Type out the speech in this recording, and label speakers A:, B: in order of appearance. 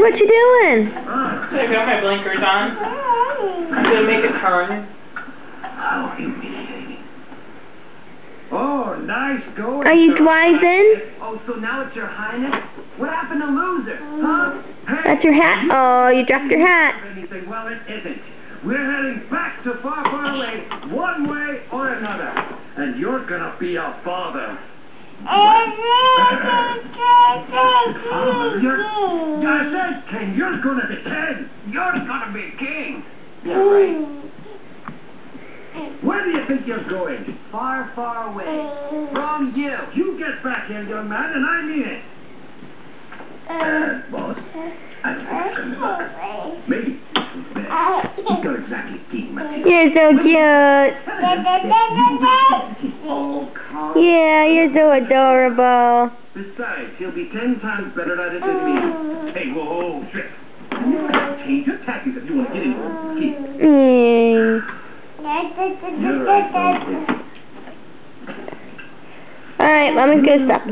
A: Raymond, what you doing?
B: I got my blinkers on. I'm gonna make a turn.
C: How humiliating. Oh, nice going.
A: Are you driving?
C: Oh, so now it's your highness? What happened to loser? Huh? Hey,
A: That's your hat? Oh, you dropped your hat.
C: anything? Well, it isn't. We're heading back to far, far away, one way or another. And you're gonna be a father. I said king, you're gonna be king. You're gonna be king. Yeah, right. Where do you think you're going? Far, far away. From you. You get back here, young man, and I mean it. Boss, I think it's coming back. Maybe he's not exactly king material.
A: You're so cute.
C: Oh, come.
A: Yeah, you're so adorable.
C: Besides, he'll be 10 times better at it than me. Hey, whoa, Trick. You gotta change your tactics if you want to get into the ski.
A: Alright, Mama's gonna stop.